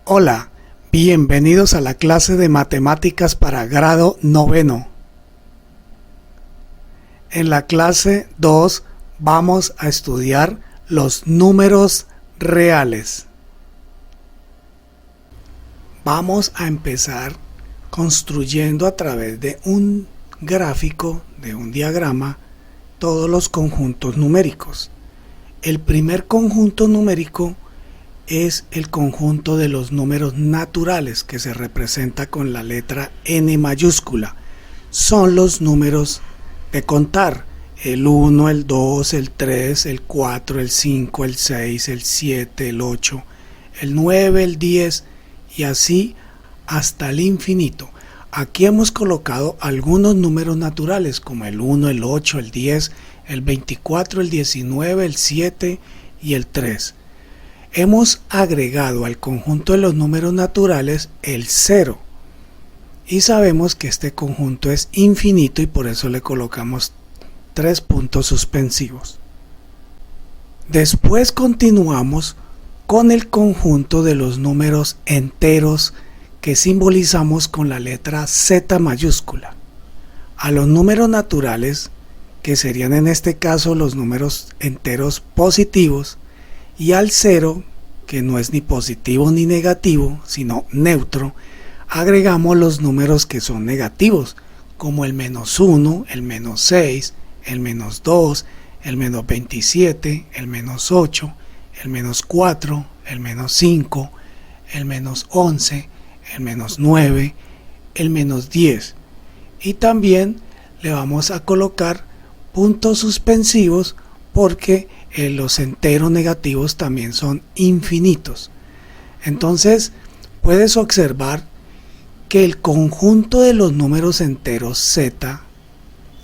Hola, bienvenidos a la clase de matemáticas para grado noveno. En la clase 2 vamos a estudiar los números reales. Vamos a empezar construyendo a través de un gráfico, de un diagrama, todos los conjuntos numéricos. El primer conjunto numérico es el conjunto de los números naturales, que se representa con la letra N mayúscula. Son los números de contar: el 1, el 2, el 3, el 4, el 5, el 6, el 7, el 8, el 9, el 10 y así hasta el infinito. Aquí hemos colocado algunos números naturales como el 1, el 8, el 10, el 24, el 19, el 7 y el 3. Hemos agregado al conjunto de los números naturales el 0 y sabemos que este conjunto es infinito y por eso le colocamos 3 puntos suspensivos. Después continuamos con el conjunto de los números enteros que simbolizamos con la letra Z mayúscula. A los números naturales, que serían en este caso los números enteros positivos, y al 0, que no es ni positivo ni negativo, sino neutro, agregamos los números que son negativos, como el -1, el -6, el -2, el -27, el -8, el -4, el -5, el -11, el -9, el -10. Y también le vamos a colocar puntos suspensivos porque los enteros negativos también son infinitos. Entonces puedes observar que el conjunto de los números enteros Z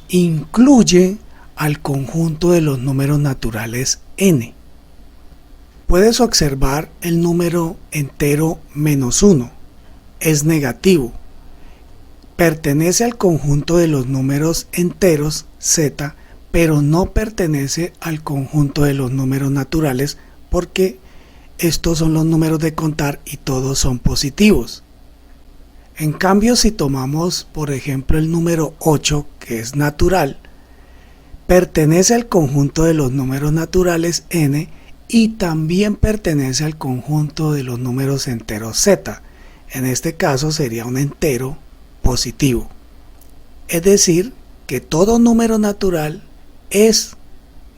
incluye al conjunto de los números naturales N. Puedes observar el número entero -1, es negativo, pertenece al conjunto de los números enteros Z, pero no pertenece al conjunto de los números naturales porque estos son los números de contar y todos son positivos. En cambio, si tomamos por ejemplo el número 8, que es natural, pertenece al conjunto de los números naturales N y también pertenece al conjunto de los números enteros Z. En este caso sería un entero positivo. Es decir, que todo número natural es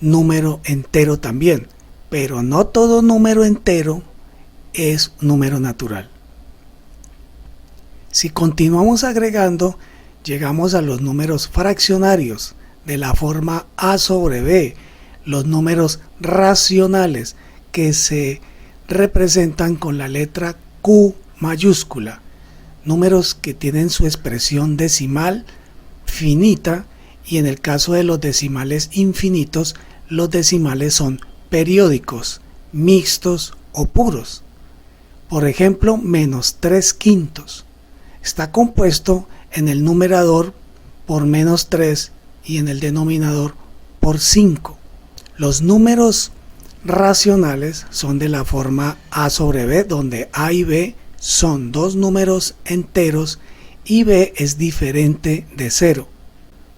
número entero también, pero no todo número entero es número natural. Si continuamos agregando, llegamos a los números fraccionarios de la forma A sobre B, los números racionales que se representan con la letra Q mayúscula, números que tienen su expresión decimal finita. Y en el caso de los decimales infinitos, los decimales son periódicos, mixtos o puros. Por ejemplo, -3/5 está compuesto en el numerador por -3 y en el denominador por 5. Los números racionales son de la forma A sobre B, donde A y B son dos números enteros y B es diferente de 0.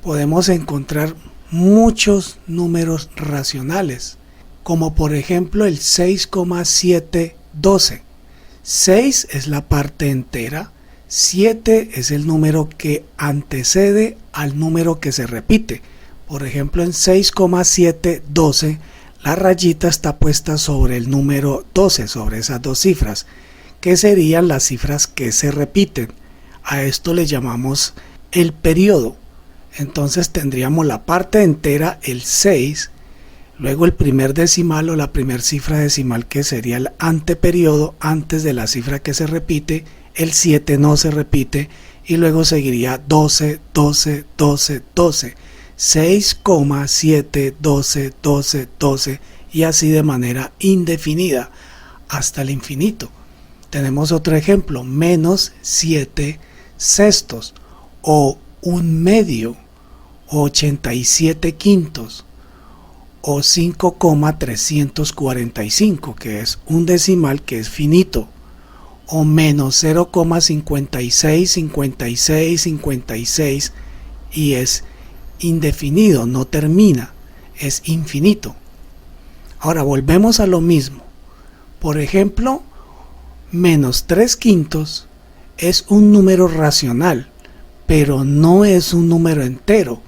Podemos encontrar muchos números racionales, como por ejemplo el 6,712. 6 es la parte entera, 7 es el número que antecede al número que se repite. Por ejemplo, en 6,712 la rayita está puesta sobre el número 12, sobre esas dos cifras, que serían las cifras que se repiten. A esto le llamamos el periodo. Entonces tendríamos la parte entera, el 6, luego el primer decimal o la primera cifra decimal, que sería el anteperiodo antes de la cifra que se repite, el 7 no se repite y luego seguiría 12, 12, 12, 12, 6,7, 12, 12, 12 y así de manera indefinida hasta el infinito. Tenemos otro ejemplo, -7 sextos o 1/2 o 87 quintos o 5,345, que es un decimal que es finito, o menos 0,565656 y es indefinido, no termina, es infinito. Ahora volvemos a lo mismo. Por ejemplo, menos 3/5 es un número racional, pero no es un número entero.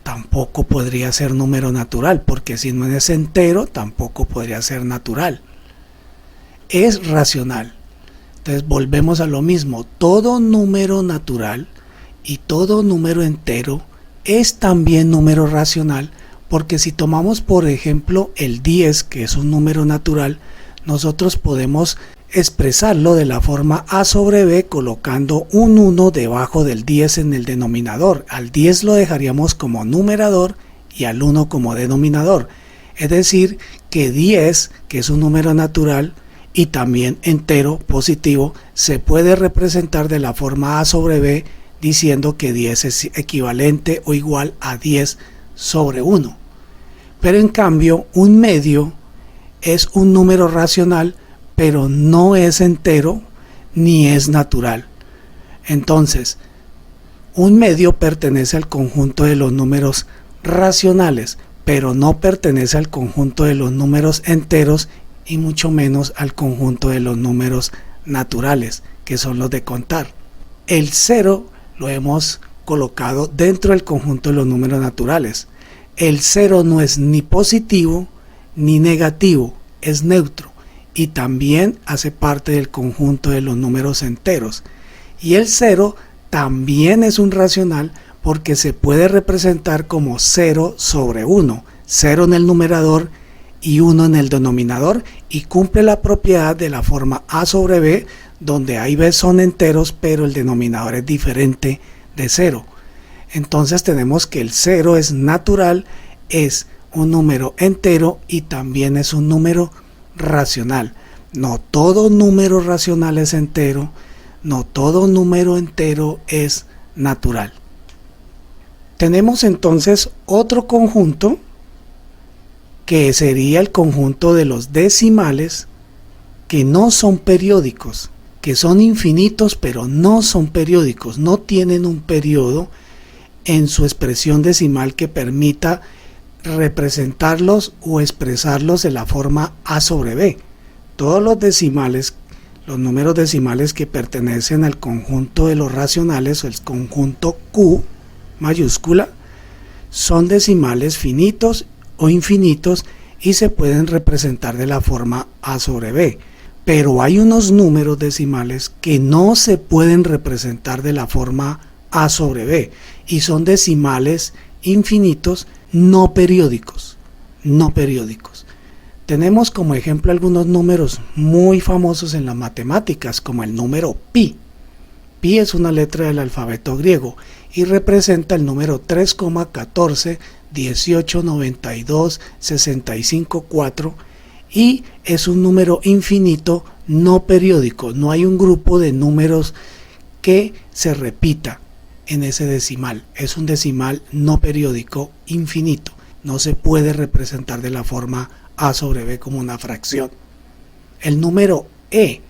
Tampoco podría ser número natural, porque si no es entero, tampoco podría ser natural. Es racional. Entonces volvemos a lo mismo. Todo número natural y todo número entero es también número racional, porque si tomamos por ejemplo el 10, que es un número natural, nosotros podemos expresarlo de la forma a sobre b colocando un 1 debajo del 10 en el denominador. Al 10 lo dejaríamos como numerador y al 1 como denominador. Es decir, que 10, que es un número natural y también entero positivo, se puede representar de la forma a sobre b diciendo que 10 es equivalente o igual a 10 sobre 1. Pero en cambio, un medio es un número racional, pero no es entero ni es natural. Entonces, un medio pertenece al conjunto de los números racionales, pero no pertenece al conjunto de los números enteros y mucho menos al conjunto de los números naturales, que son los de contar. El 0 lo hemos colocado dentro del conjunto de los números naturales. El 0 no es ni positivo ni negativo, es neutro y también hace parte del conjunto de los números enteros. Y el 0 también es un racional porque se puede representar como 0 sobre 1, 0 en el numerador y 1 en el denominador, y cumple la propiedad de la forma a sobre b, donde a y b son enteros, pero el denominador es diferente de 0. Entonces tenemos que el 0 es natural, es un número entero y también es un número racional. No todo número racional es entero, no todo número entero es natural. Tenemos entonces otro conjunto que sería el conjunto de los decimales que no son periódicos, que son infinitos pero no son periódicos, no tienen un periodo en su expresión decimal que permita representarlos o expresarlos de la forma a sobre b. Todos los decimales, los números decimales que pertenecen al conjunto de los racionales o el conjunto Q mayúscula, son decimales finitos o infinitos y se pueden representar de la forma a sobre b. Pero hay unos números decimales que no se pueden representar de la forma a sobre b y son decimales infinitos no periódicos. Tenemos como ejemplo algunos números muy famosos en las matemáticas, como el número pi. Pi es una letra del alfabeto griego y representa el número 3,14189265,4 y es un número infinito no periódico. No hay un grupo de números que se repita en ese decimal. Es un decimal no periódico infinito. No se puede representar de la forma a sobre b como una fracción. El número e,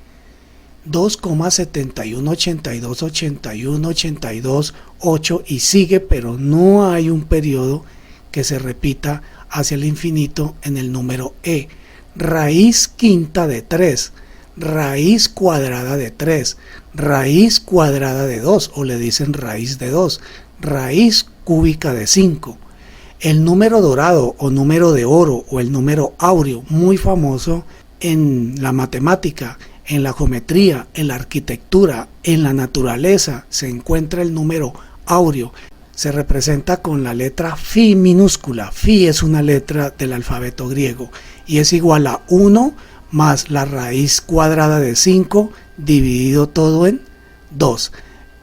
2,71828182,8 y sigue, pero no hay un periodo que se repita hacia el infinito en el número e. Raíz quinta de 3, raíz cuadrada de 3, raíz cuadrada de 2 o le dicen raíz de 2, raíz cúbica de 5. El número dorado o número de oro o el número áureo, muy famoso en la matemática, en la geometría, en la arquitectura, en la naturaleza, se encuentra el número áureo. Se representa con la letra Fi minúscula. Fi es una letra del alfabeto griego y es igual a 1 más la raíz cuadrada de 5 dividido todo en 2.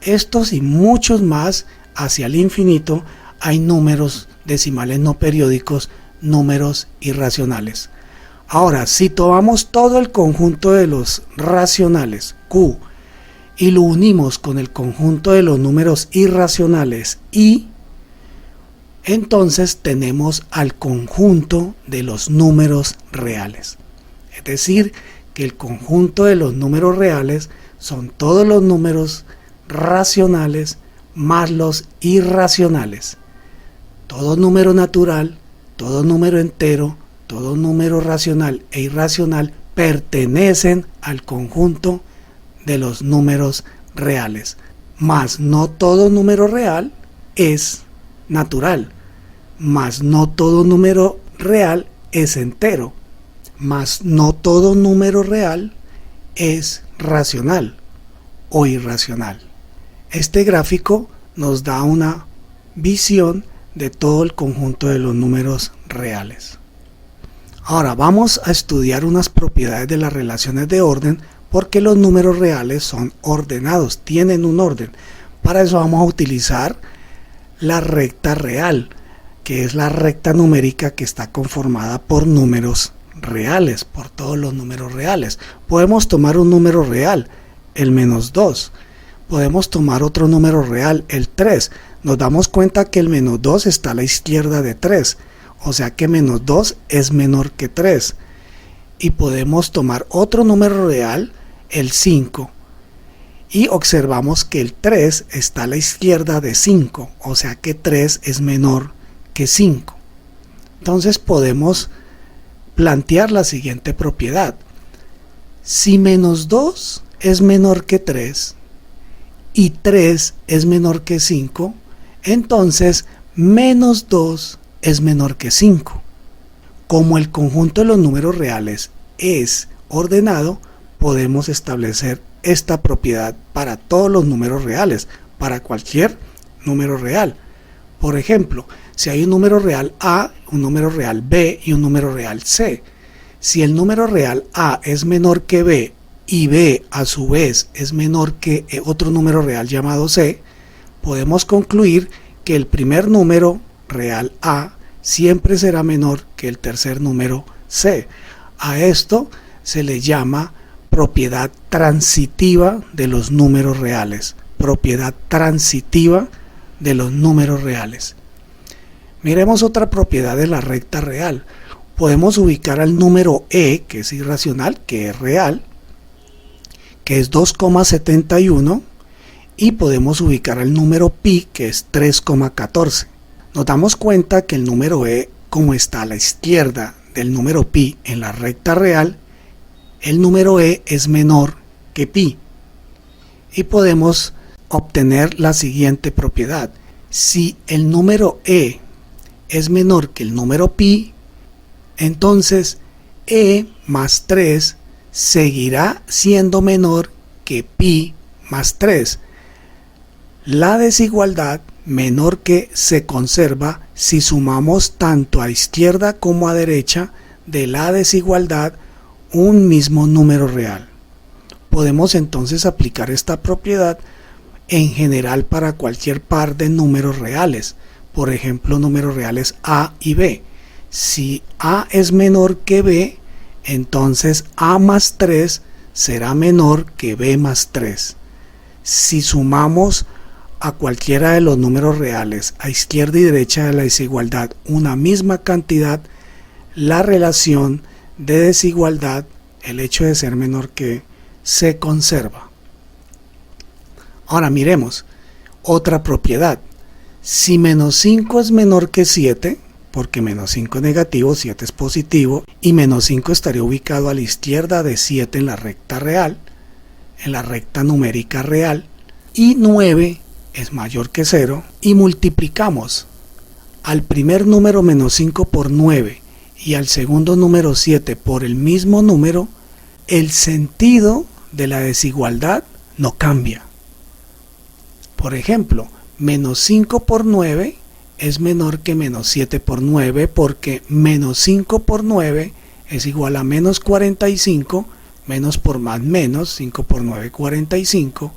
Estos y muchos más hacia el infinito hay números decimales no periódicos, números irracionales. Ahora, si tomamos todo el conjunto de los racionales, Q, y lo unimos con el conjunto de los números irracionales, I, entonces tenemos al conjunto de los números reales. Es decir, que el conjunto de los números reales son todos los números racionales más los irracionales. Todo número natural, todo número entero, todo número racional e irracional pertenecen al conjunto de los números reales. Mas no todo número real es natural. Mas no todo número real es entero. Mas no todo número real es racional o irracional. Este gráfico nos da una visión de todo el conjunto de los números reales. Ahora vamos a estudiar unas propiedades de las relaciones de orden, porque los números reales son ordenados, tienen un orden. Para eso vamos a utilizar la recta real, que es la recta numérica que está conformada por números reales, por todos los números reales. Podemos tomar un número real, el -2. Podemos tomar otro número real, el 3. Nos damos cuenta que el -2 está a la izquierda de 3, o sea que -2 es menor que 3. Y podemos tomar otro número real, el 5. Y observamos que el 3 está a la izquierda de 5, o sea que 3 es menor que 5. Entonces podemos plantear la siguiente propiedad. Si -2 es menor que 3 y 3 es menor que 5, entonces -2 es menor que 5. Como el conjunto de los números reales es ordenado, podemos establecer esta propiedad para todos los números reales, para cualquier número real. Por ejemplo, si hay un número real A, un número real B y un número real C. Si el número real A es menor que B y B a su vez es menor que otro número real llamado C, podemos concluir que el primer número real A siempre será menor que el tercer número C. A esto se le llama propiedad transitiva de los números reales. Propiedad transitiva de los números reales. Miremos otra propiedad de la recta real. Podemos ubicar al número E, que es irracional, que es real, que es 2,71, y podemos ubicar al número pi, que es 3,14. Nos damos cuenta que el número E, como está a la izquierda del número pi en la recta real, el número E es menor que pi. Y podemos obtener la siguiente propiedad. Si el número E es menor que el número pi, entonces E más 3 seguirá siendo menor que pi más 3. La desigualdad menor que se conserva si sumamos tanto a izquierda como a derecha de la desigualdad un mismo número real. Podemos entonces aplicar esta propiedad en general para cualquier par de números reales. Por ejemplo, números reales A y B. Si A es menor que B, entonces A más 3 será menor que B más 3. Si sumamos a cualquiera de los números reales a izquierda y derecha de la desigualdad una misma cantidad, la relación de desigualdad, el hecho de ser menor que, se conserva. Ahora miremos otra propiedad. Si -5 es menor que 7, porque -5 es negativo, 7 es positivo, y -5 estaría ubicado a la izquierda de 7 en la recta real, en la recta numérica real, y 9 es mayor que 0, y multiplicamos al primer número -5 por 9 y al segundo número 7 por el mismo número, el sentido de la desigualdad no cambia. Por ejemplo, -5 por 9 es menor que -7 por 9, porque -5 por 9 es igual a -45, menos por más menos, 5 por 9 45,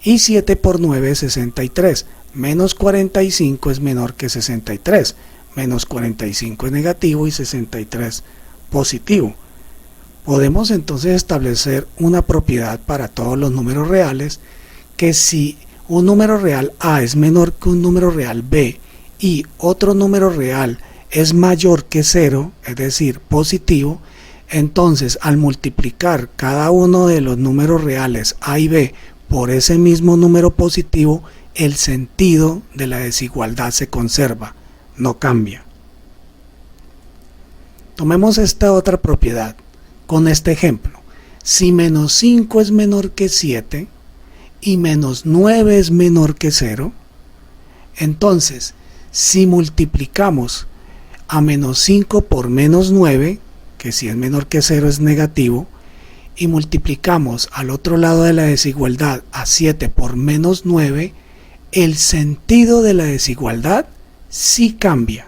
y 7 por 9 es 63, menos 45 es menor que 63, menos 45 es negativo y 63 positivo. Podemos entonces establecer una propiedad para todos los números reales, que si un número real A es menor que un número real B y otro número real es mayor que 0, es decir, positivo, Entonces, al multiplicar cada uno de los números reales a y b por ese mismo número positivo, el sentido de la desigualdad se conserva, no cambia. Tomemos esta otra propiedad con este ejemplo. Si menos 5 es menor que 7 y menos 9 es menor que 0, entonces si multiplicamos a menos 5 por menos 9, que si es menor que 0 es negativo, y multiplicamos al otro lado de la desigualdad a 7 por menos 9, el sentido de la desigualdad sí cambia.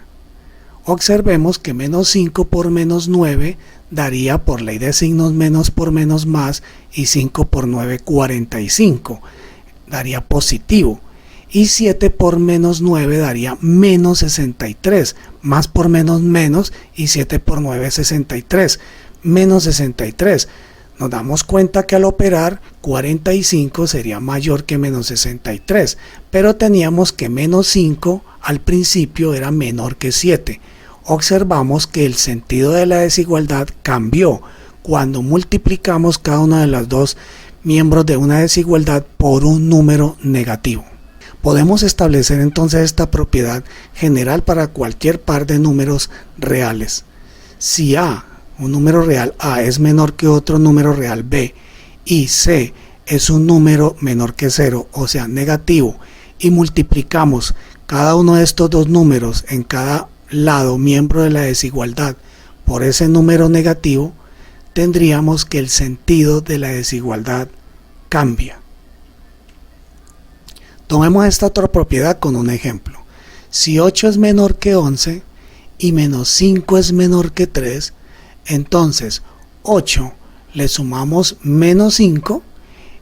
Observemos que menos 5 por menos 9 daría, por ley de signos, menos por menos más, y 5 por 9, 45, daría positivo. Y 7 por menos 9 daría menos 63, más por menos menos, y 7 por 9 63, menos 63. Nos damos cuenta que al operar 45 sería mayor que menos 63, pero teníamos que menos 5 al principio era menor que 7. Observamos que el sentido de la desigualdad cambió cuando multiplicamos cada uno de los dos miembros de una desigualdad por un número negativo. Podemos establecer entonces esta propiedad general para cualquier par de números reales. Si A, un número real A, es menor que otro número real B, y C es un número menor que 0, o sea negativo, y multiplicamos cada uno de estos dos números en cada lado miembro de la desigualdad por ese número negativo, tendríamos que el sentido de la desigualdad cambia. Tomemos esta otra propiedad con un ejemplo. Si 8 es menor que 11 y menos 5 es menor que 3, entonces 8 le sumamos menos 5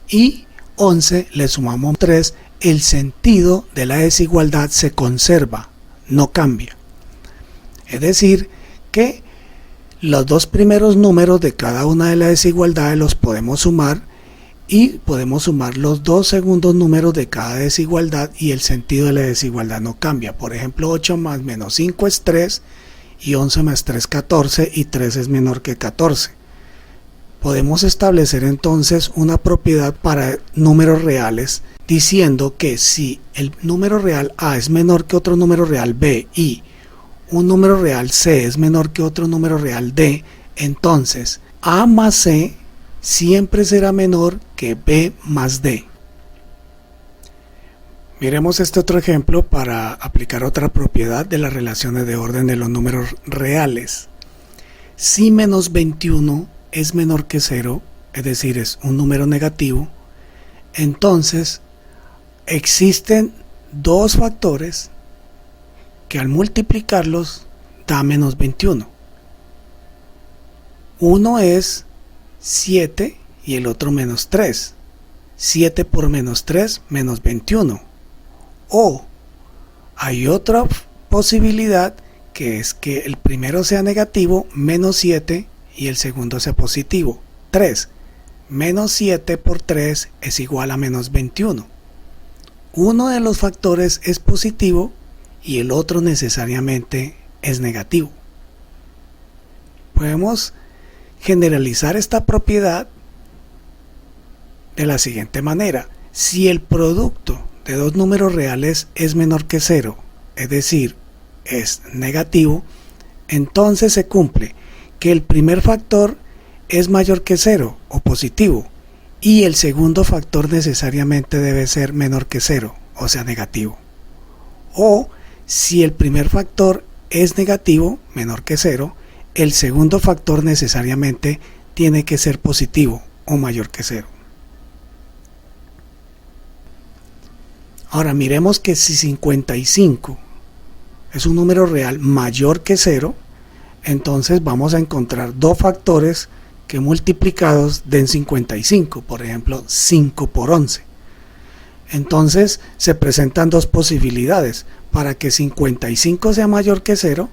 y 11 le sumamos 3, el sentido de la desigualdad se conserva, no cambia. Es decir, que los dos primeros números de cada una de las desigualdades los podemos sumar y podemos sumar los dos segundos números de cada desigualdad y el sentido de la desigualdad no cambia. Por ejemplo, 8 más menos 5 es 3 y 11 más 3 14 y 3 es menor que 14. Podemos establecer entonces una propiedad para números reales diciendo que si el número real A es menor que otro número real B y un número real C es menor que otro número real D, entonces A más C siempre será menor que B más D. Miremos este otro ejemplo para aplicar otra propiedad de las relaciones de orden de los números reales. Si menos 21 es menor que 0, es decir, es un número negativo, entonces existen dos factores que al multiplicarlos da menos 21. Uno es 7 y el otro menos 3. 7 por menos 3, menos 21. O hay otra posibilidad que es que el primero sea negativo, menos 7, y el segundo sea positivo, 3. Menos 7 por 3 es igual a menos 21. Uno de los factores es positivo y el otro necesariamente es negativo. Podemos generalizar esta propiedad de la siguiente manera. Si el producto de dos números reales es menor que 0, es decir, es negativo, entonces se cumple que el primer factor es mayor que 0 o positivo y el segundo factor necesariamente debe ser menor que 0, o sea negativo. O si el primer factor es negativo, menor que 0, el segundo factor necesariamente tiene que ser positivo o mayor que 0. Ahora miremos que si 55 es un número real mayor que 0, entonces vamos a encontrar dos factores que multiplicados den 55, por ejemplo 5 por 11. Entonces se presentan dos posibilidades. Para que 55 sea mayor que 0,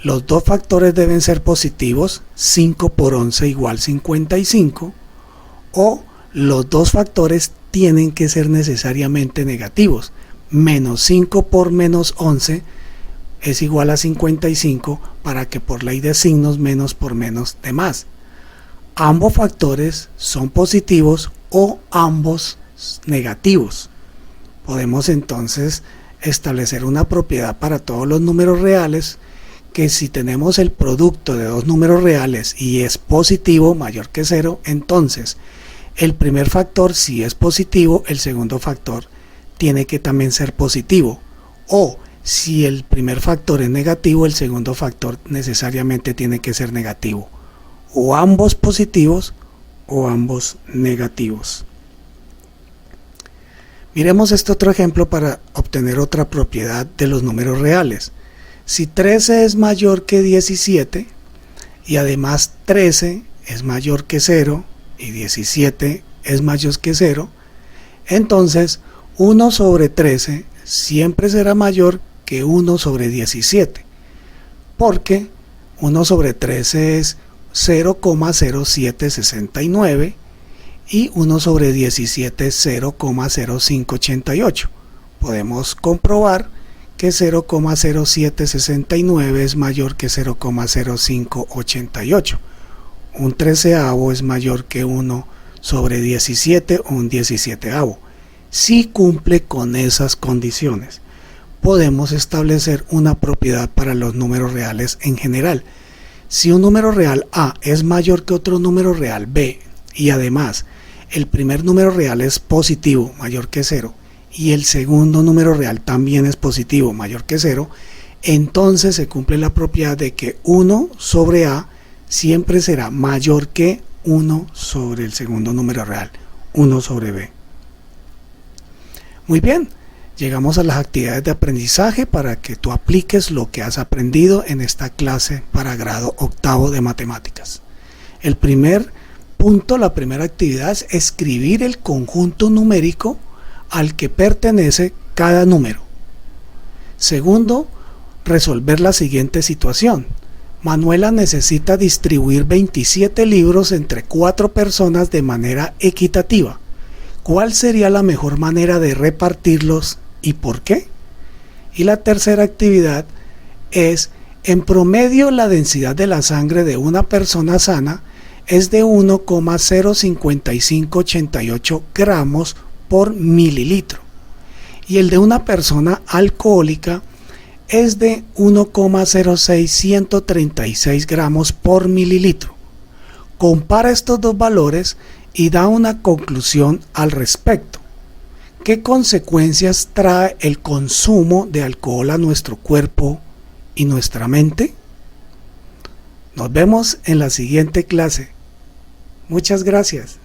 los dos factores deben ser positivos, 5 por 11 igual 55, o los dos factores tienen que ser necesariamente negativos, menos 5 por menos 11 es igual a 55 para que por ley de signos menos por menos de más. Ambos factores son positivos o ambos negativos. Podemos entonces establecer una propiedad para todos los números reales, que si tenemos el producto de dos números reales y es positivo mayor que 0, entonces el primer factor, si es positivo, el segundo factor tiene que también ser positivo. O si el primer factor es negativo, el segundo factor necesariamente tiene que ser negativo. O ambos positivos o ambos negativos. Miremos este otro ejemplo para obtener otra propiedad de los números reales. Si 13 es mayor que 17 y además 13 es mayor que 0 y 17 es mayor que 0, entonces 1 sobre 13 siempre será mayor que 1 sobre 17, porque 1 sobre 13 es 0,0769 y 1 sobre 17 es 0,0588. Podemos comprobar que 0,0769 es mayor que 0,0588. Un treceavo es mayor que 1 sobre 17 o un 17avo. Si cumple con esas condiciones, podemos establecer una propiedad para los números reales en general. Si un número real A es mayor que otro número real B y además el primer número real es positivo mayor que 0 y el segundo número real también es positivo mayor que 0, entonces se cumple la propiedad de que 1 sobre A siempre será mayor que 1 sobre el segundo número real, 1 sobre B. Muy bien, llegamos a las actividades de aprendizaje para que tú apliques lo que has aprendido en esta clase para grado octavo de matemáticas. El primer punto, la primera actividad es escribir el conjunto numérico al que pertenece cada número. Segundo, resolver la siguiente situación. Manuela necesita distribuir 27 libros entre 4 personas de manera equitativa. ¿Cuál sería la mejor manera de repartirlos y por qué? Y la tercera actividad es, en promedio la densidad de la sangre de una persona sana es de 1,05588 gramos por mililitro y el de una persona alcohólica es de 1,06136 gramos por mililitro. Compara estos dos valores y da una conclusión al respecto. ¿Qué consecuencias trae el consumo de alcohol a nuestro cuerpo y nuestra mente? Nos vemos en la siguiente clase. Muchas gracias.